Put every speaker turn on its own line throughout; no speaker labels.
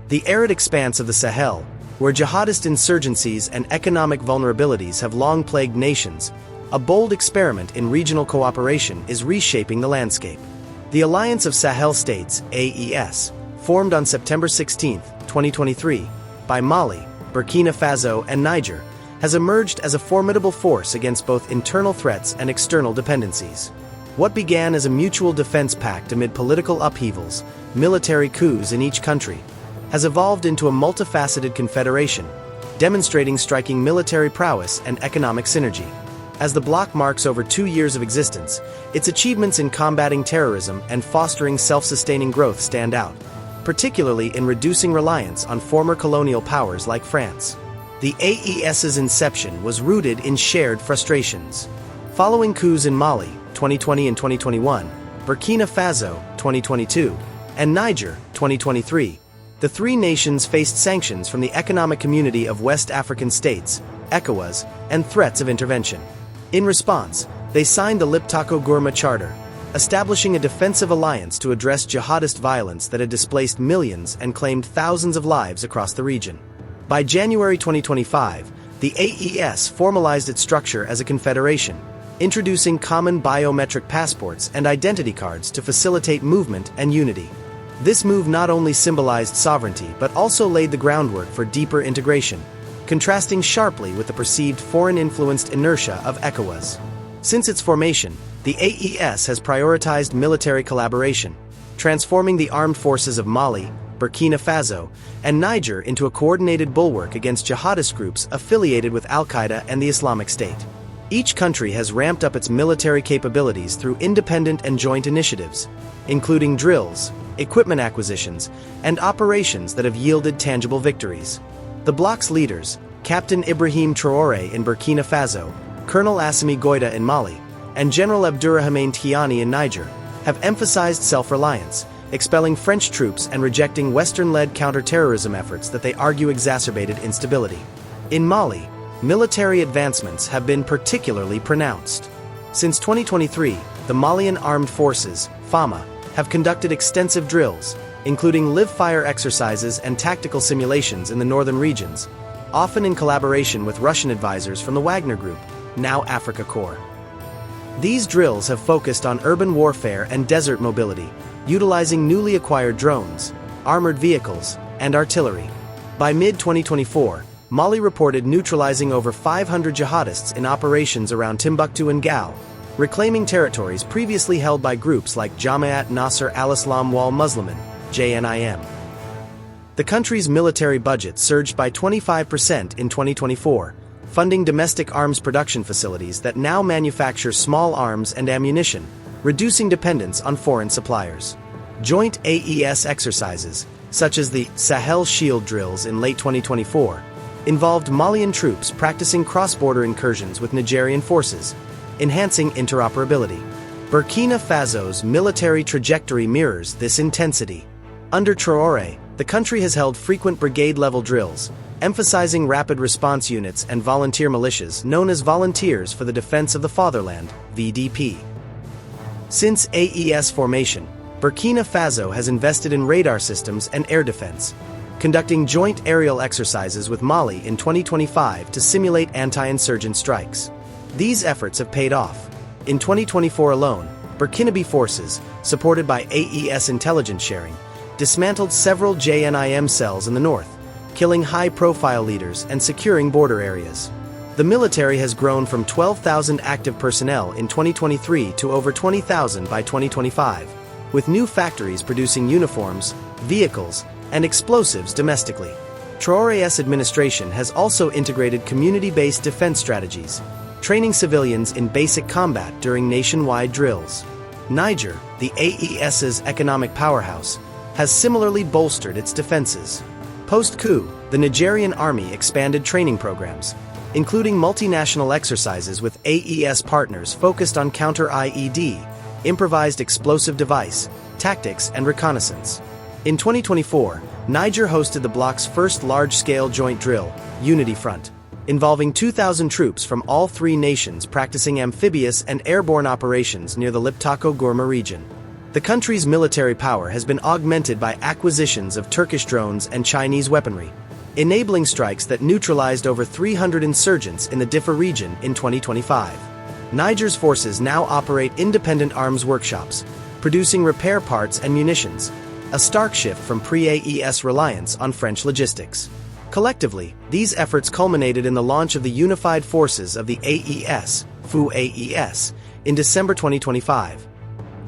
The arid expanse of the Sahel, where jihadist insurgencies and economic vulnerabilities have long plagued nations, a bold experiment in regional cooperation is reshaping the landscape. The Alliance of Sahel States, AES, formed on September 16, 2023, by Mali, Burkina Faso, and Niger, has emerged as a formidable force against both internal threats and external dependencies. What began as a mutual defense pact amid political upheavals, military coups in each country, has evolved into a multifaceted confederation, demonstrating striking military prowess and economic synergy. As the bloc marks over 2 years of existence, its achievements in combating terrorism and fostering self-sustaining growth stand out, particularly in reducing reliance on former colonial powers like France. The AES's inception was rooted in shared frustrations. Following coups in Mali, 2020 and 2021, Burkina Faso, 2022, and Niger, 2023, the three nations faced sanctions from the Economic Community of West African States, ECOWAS, and threats of intervention. In response, they signed the Liptako-Gourma Charter, establishing a defensive alliance to address jihadist violence that had displaced millions and claimed thousands of lives across the region. By January 2025, the AES formalized its structure as a confederation, introducing common biometric passports and identity cards to facilitate movement and unity. This move not only symbolized sovereignty but also laid the groundwork for deeper integration, contrasting sharply with the perceived foreign-influenced inertia of ECOWAS. Since its formation, the AES has prioritized military collaboration, transforming the armed forces of Mali, Burkina Faso, and Niger into a coordinated bulwark against jihadist groups affiliated with Al-Qaeda and the Islamic State. Each country has ramped up its military capabilities through independent and joint initiatives, including drills, equipment acquisitions, and operations that have yielded tangible victories. The bloc's leaders, Captain Ibrahim Traore in Burkina Faso, Colonel Assimi Goïta in Mali, and General Abdourahmane Tiani in Niger, have emphasized self-reliance, expelling French troops and rejecting Western-led counter-terrorism efforts that they argue exacerbated instability. In Mali, military advancements have been particularly pronounced. Since 2023, the Malian Armed Forces, FAMA, have conducted extensive drills, including live-fire exercises and tactical simulations in the northern regions, often in collaboration with Russian advisors from the Wagner Group, now Africa Corps. These drills have focused on urban warfare and desert mobility, utilizing newly acquired drones, armored vehicles, and artillery. By mid-2024, Mali reported neutralizing over 500 jihadists in operations around Timbuktu and Gao, reclaiming territories previously held by groups like Jamaat Nasr al-Islam wal Muslimin, JNIM. The country's military budget surged by 25% in 2024, funding domestic arms production facilities that now manufacture small arms and ammunition, reducing dependence on foreign suppliers. Joint AES exercises, such as the Sahel Shield drills in late 2024, involved Malian troops practicing cross-border incursions with Nigerian forces, enhancing interoperability. Burkina Faso's military trajectory mirrors this intensity. Under Traore, the country has held frequent brigade-level drills, emphasizing rapid response units and volunteer militias known as Volunteers for the Defense of the Fatherland, VDP. Since AES formation, Burkina Faso has invested in radar systems and air defense, conducting joint aerial exercises with Mali in 2025 to simulate anti-insurgent strikes. These efforts have paid off. In 2024 alone, Burkinabe forces, supported by AES intelligence sharing, dismantled several JNIM cells in the north, killing high-profile leaders and securing border areas. The military has grown from 12,000 active personnel in 2023 to over 20,000 by 2025, with new factories producing uniforms, vehicles, and explosives domestically. Traore's administration has also integrated community-based defense strategies, training civilians in basic combat during nationwide drills. Niger, the AES's economic powerhouse, has similarly bolstered its defenses. Post-coup, the Nigerian army expanded training programs, including multinational exercises with AES partners focused on counter-IED, improvised explosive device, tactics, and reconnaissance. In 2024, Niger hosted the bloc's first large-scale joint drill, Unity Front, involving 2,000 troops from all three nations practicing amphibious and airborne operations near the Liptako-Gourma region. The country's military power has been augmented by acquisitions of Turkish drones and Chinese weaponry, enabling strikes that neutralized over 300 insurgents in the Diffa region in 2025. Niger's forces now operate independent arms workshops, producing repair parts and munitions, a stark shift from pre-AES reliance on French logistics. Collectively, these efforts culminated in the launch of the Unified Forces of the AES, FU-AES, in December 2025.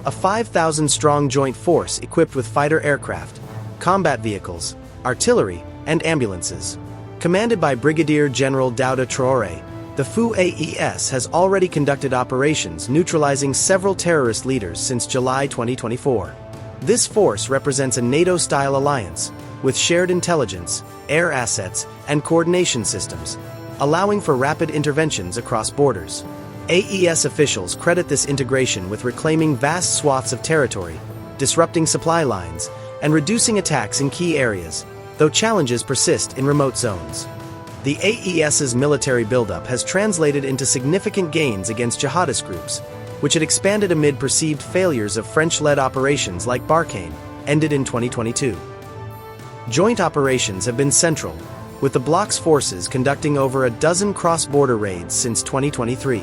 A 5,000-strong joint force equipped with fighter aircraft, combat vehicles, artillery, and ambulances. Commanded by Brigadier General Ibrahim Traore, the FU-AES has already conducted operations neutralizing several terrorist leaders since July 2024. This force represents a NATO-style alliance, with shared intelligence, air assets, and coordination systems, allowing for rapid interventions across borders. AES officials credit this integration with reclaiming vast swaths of territory, disrupting supply lines, and reducing attacks in key areas, though challenges persist in remote zones. The AES's military buildup has translated into significant gains against jihadist groups, which had expanded amid perceived failures of French-led operations like Barkhane, ended in 2022. Joint operations have been central, with the bloc's forces conducting over a dozen cross-border raids since 2023.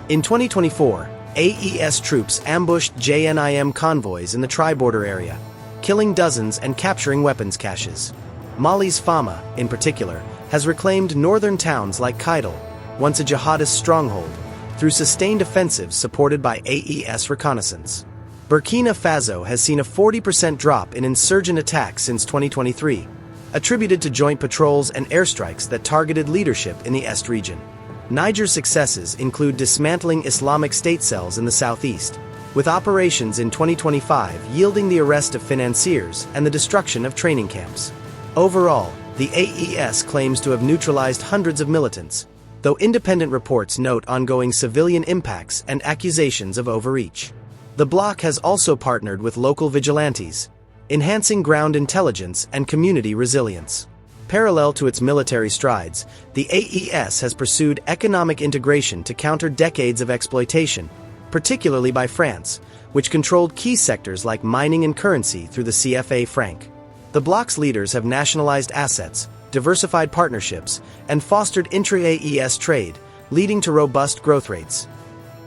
In 2024, AES troops ambushed JNIM convoys in the tri-border area, killing dozens and capturing weapons caches. Mali's Fama, in particular, has reclaimed northern towns like Kidal, once a jihadist stronghold, through sustained offensives supported by AES reconnaissance. Burkina Faso has seen a 40% drop in insurgent attacks since 2023, attributed to joint patrols and airstrikes that targeted leadership in the Est region. Niger's successes include dismantling Islamic State cells in the southeast, with operations in 2025 yielding the arrest of financiers and the destruction of training camps. Overall, the AES claims to have neutralized hundreds of militants, though independent reports note ongoing civilian impacts and accusations of overreach. The bloc has also partnered with local vigilantes, enhancing ground intelligence and community resilience. Parallel to its military strides, the AES has pursued economic integration to counter decades of exploitation, particularly by France, which controlled key sectors like mining and currency through the CFA franc. The bloc's leaders have nationalized assets, diversified partnerships, and fostered intra-AES trade, leading to robust growth rates.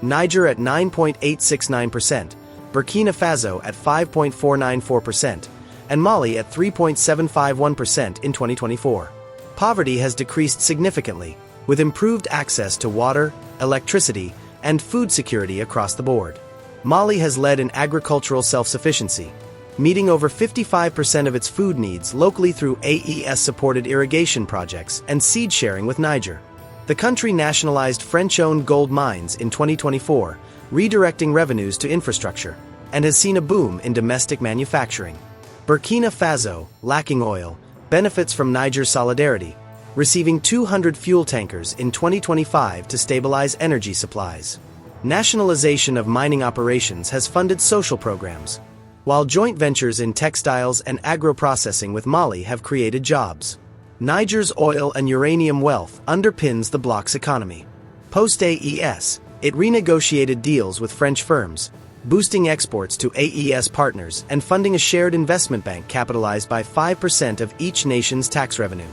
Niger at 9.869%, Burkina Faso at 5.494%, and Mali at 3.751% in 2024. Poverty has decreased significantly, with improved access to water, electricity, and food security across the board. Mali has led in agricultural self-sufficiency, meeting over 55% of its food needs locally through AES-supported irrigation projects and seed sharing with Niger. The country nationalized French-owned gold mines in 2024, redirecting revenues to infrastructure, and has seen a boom in domestic manufacturing. Burkina Faso, lacking oil, benefits from Niger's solidarity, receiving 200 fuel tankers in 2025 to stabilize energy supplies. Nationalization of mining operations has funded social programs, while joint ventures in textiles and agro-processing with Mali have created jobs. Niger's oil and uranium wealth underpins the bloc's economy. Post-AES, it renegotiated deals with French firms, boosting exports to AES partners and funding a shared investment bank capitalized by 5% of each nation's tax revenue.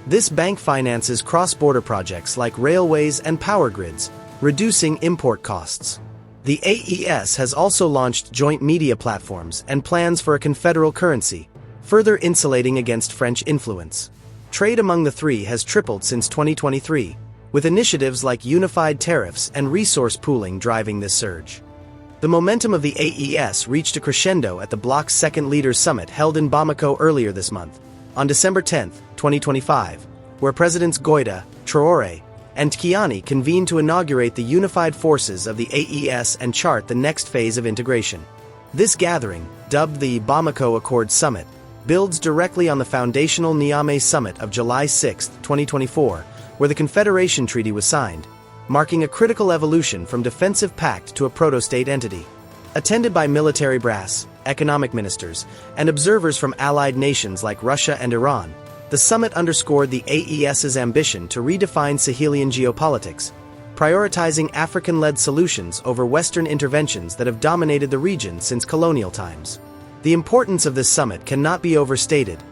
This bank finances cross-border projects like railways and power grids, reducing import costs. The AES has also launched joint media platforms and plans for a confederal currency, further insulating against French influence. Trade among the three has tripled since 2023, with initiatives like unified tariffs and resource pooling driving this surge. The momentum of the AES reached a crescendo at the bloc's second Leaders Summit held in Bamako earlier this month, on December 10, 2025, where Presidents Goïta, Traore, and Kiani convened to inaugurate the unified forces of the AES and chart the next phase of integration. This gathering, dubbed the Bamako Accord Summit, builds directly on the foundational Niamey Summit of July 6, 2024, where the Confederation Treaty was signed, marking a critical evolution from defensive pact to a proto-state entity. Attended by military brass, economic ministers, and observers from allied nations like Russia and Iran, the summit underscored the AES's ambition to redefine Sahelian geopolitics, prioritizing African-led solutions over Western interventions that have dominated the region since colonial times. The importance of this summit cannot be overstated,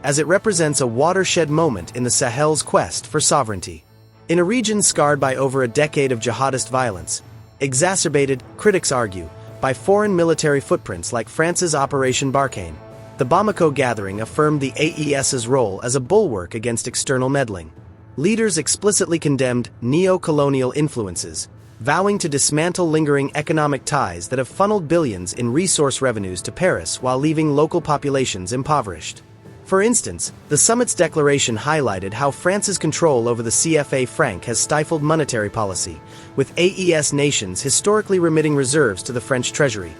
as it represents a watershed moment in the Sahel's quest for sovereignty. In a region scarred by over a decade of jihadist violence, exacerbated, critics argue, by foreign military footprints like France's Operation Barkhane, the Bamako gathering affirmed the AES's role as a bulwark against external meddling. Leaders explicitly condemned neo-colonial influences, vowing to dismantle lingering economic ties that have funneled billions in resource revenues to Paris while leaving local populations impoverished. For instance, the summit's declaration highlighted how France's control over the CFA franc has stifled monetary policy, with AES nations historically remitting reserves to the French treasury,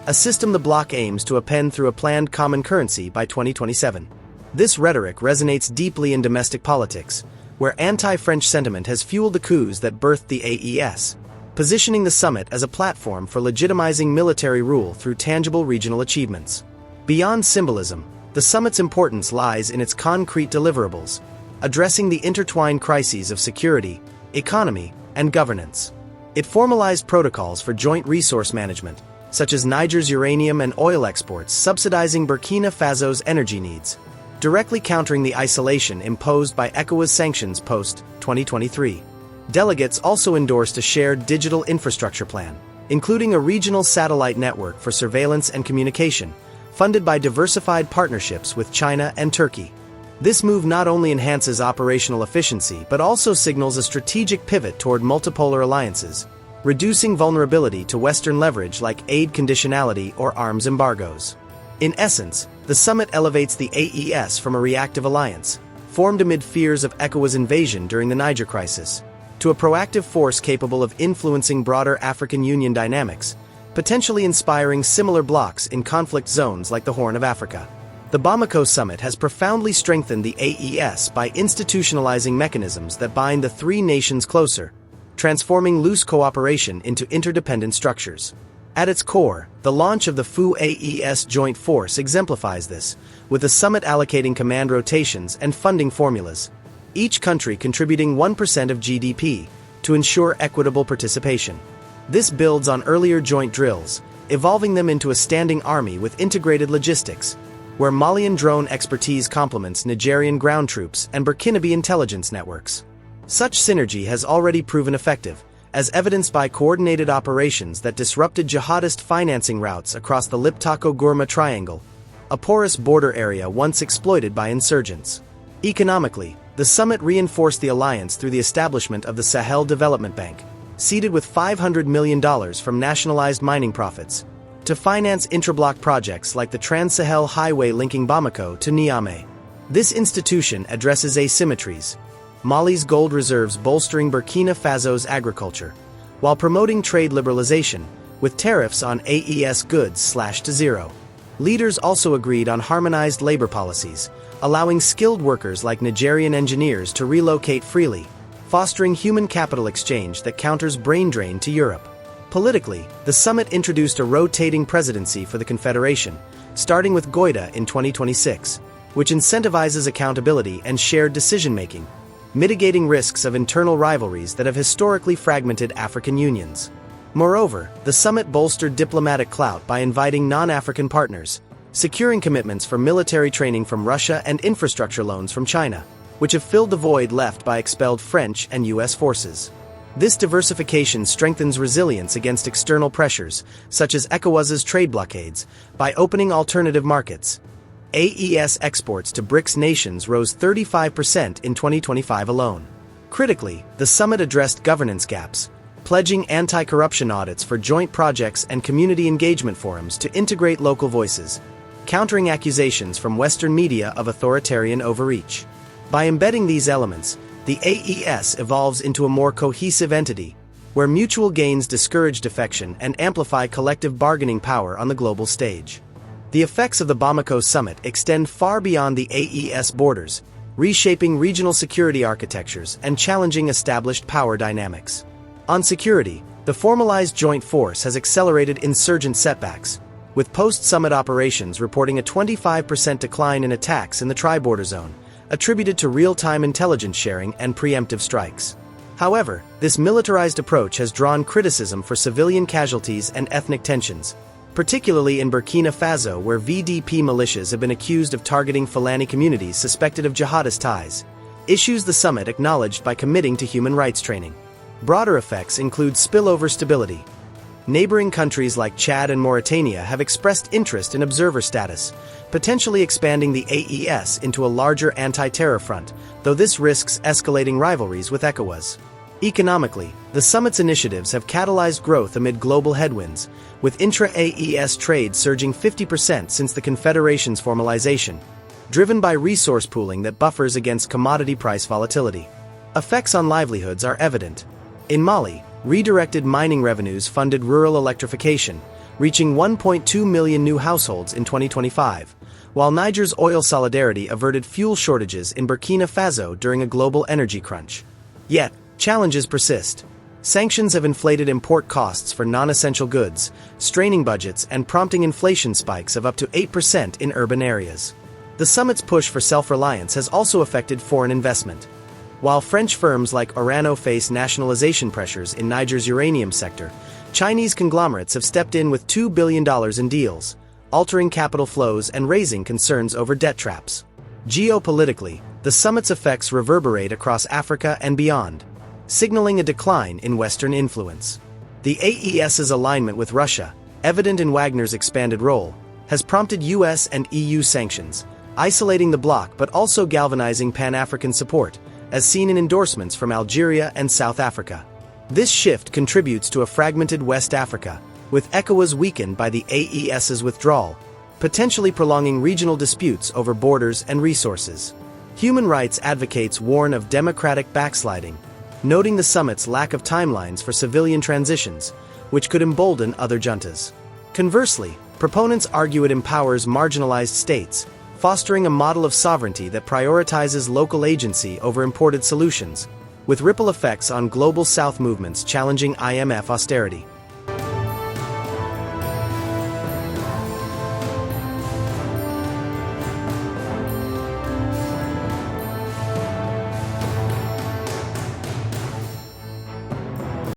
a system the bloc aims to append through a planned common currency by 2027. This rhetoric resonates deeply in domestic politics, where anti-French sentiment has fueled the coups that birthed the AES, positioning the summit as a platform for legitimizing military rule through tangible regional achievements. Beyond symbolism, the summit's importance lies in its concrete deliverables, addressing the intertwined crises of security, economy, and governance. It formalized protocols for joint resource management, such as Niger's uranium and oil exports subsidizing Burkina Faso's energy needs, directly countering the isolation imposed by ECOWAS sanctions post-2023. Delegates also endorsed a shared digital infrastructure plan, including a regional satellite network for surveillance and communication, funded by diversified partnerships with China and Turkey. This move not only enhances operational efficiency but also signals a strategic pivot toward multipolar alliances, reducing vulnerability to Western leverage like aid conditionality or arms embargoes. In essence, the summit elevates the AES from a reactive alliance, formed amid fears of ECOWAS invasion during the Niger crisis, to a proactive force capable of influencing broader African Union dynamics, potentially inspiring similar blocs in conflict zones like the Horn of Africa. The Bamako summit has profoundly strengthened the AES by institutionalizing mechanisms that bind the three nations closer, transforming loose cooperation into interdependent structures. At its core, the launch of the FU-AES Joint Force exemplifies this, with the summit allocating command rotations and funding formulas, each country contributing 1% of GDP, to ensure equitable participation. This builds on earlier joint drills, evolving them into a standing army with integrated logistics, where Malian drone expertise complements Nigerian ground troops and Burkinabe intelligence networks. Such synergy has already proven effective, as evidenced by coordinated operations that disrupted jihadist financing routes across the Liptako-Gourma Triangle, a porous border area once exploited by insurgents. Economically, the summit reinforced the alliance through the establishment of the Sahel Development Bank, seeded with $500 million from nationalized mining profits, to finance intrablock projects like the Trans-Sahel Highway linking Bamako to Niamey. This institution addresses asymmetries, Mali's gold reserves bolstering Burkina Faso's agriculture, while promoting trade liberalization, with tariffs on AES goods slashed to zero. Leaders also agreed on harmonized labor policies, allowing skilled workers like Nigerian engineers to relocate freely, fostering human capital exchange that counters brain drain to Europe. Politically, the summit introduced a rotating presidency for the Confederation, starting with Goïta in 2026, which incentivizes accountability and shared decision-making, mitigating risks of internal rivalries that have historically fragmented African unions. Moreover, the summit bolstered diplomatic clout by inviting non-African partners, securing commitments for military training from Russia and infrastructure loans from China, which have filled the void left by expelled French and US forces. This diversification strengthens resilience against external pressures, such as ECOWAS's trade blockades, by opening alternative markets. AES exports to BRICS nations rose 35% in 2025 alone. Critically, the summit addressed governance gaps, pledging anti-corruption audits for joint projects and community engagement forums to integrate local voices, countering accusations from Western media of authoritarian overreach. By embedding these elements, the AES evolves into a more cohesive entity, where mutual gains discourage defection and amplify collective bargaining power on the global stage. The effects of the Bamako summit extend far beyond the AES borders, reshaping regional security architectures and challenging established power dynamics. On security, the formalized joint force has accelerated insurgent setbacks, with post-summit operations reporting a 25% decline in attacks in the tri-border zone, attributed to real-time intelligence sharing and preemptive strikes. However, this militarized approach has drawn criticism for civilian casualties and ethnic tensions, particularly in Burkina Faso, where VDP militias have been accused of targeting Fulani communities suspected of jihadist ties, issues the summit acknowledged by committing to human rights training. Broader effects include spillover stability. Neighboring countries like Chad and Mauritania have expressed interest in observer status, potentially expanding the AES into a larger anti-terror front, though this risks escalating rivalries with ECOWAS. Economically, the summit's initiatives have catalyzed growth amid global headwinds, with intra-AES trade surging 50% since the Confederation's formalization, driven by resource pooling that buffers against commodity price volatility. Effects on livelihoods are evident. In Mali, redirected mining revenues funded rural electrification, reaching 1.2 million new households in 2025, while Niger's oil solidarity averted fuel shortages in Burkina Faso during a global energy crunch. Yet, challenges persist. Sanctions have inflated import costs for non-essential goods, straining budgets and prompting inflation spikes of up to 8% in urban areas. The summit's push for self-reliance has also affected foreign investment. While French firms like Orano face nationalization pressures in Niger's uranium sector, Chinese conglomerates have stepped in with $2 billion in deals, altering capital flows and raising concerns over debt traps. Geopolitically, the summit's effects reverberate across Africa and beyond, signaling a decline in Western influence. The AES's alignment with Russia, evident in Wagner's expanded role, has prompted US and EU sanctions, isolating the bloc but also galvanizing Pan-African support, as seen in endorsements from Algeria and South Africa. This shift contributes to a fragmented West Africa, with ECOWAS weakened by the AES's withdrawal, potentially prolonging regional disputes over borders and resources. Human rights advocates warn of democratic backsliding, noting the summit's lack of timelines for civilian transitions, which could embolden other juntas. Conversely, proponents argue it empowers marginalized states, fostering a model of sovereignty that prioritizes local agency over imported solutions, with ripple effects on global South movements challenging IMF austerity.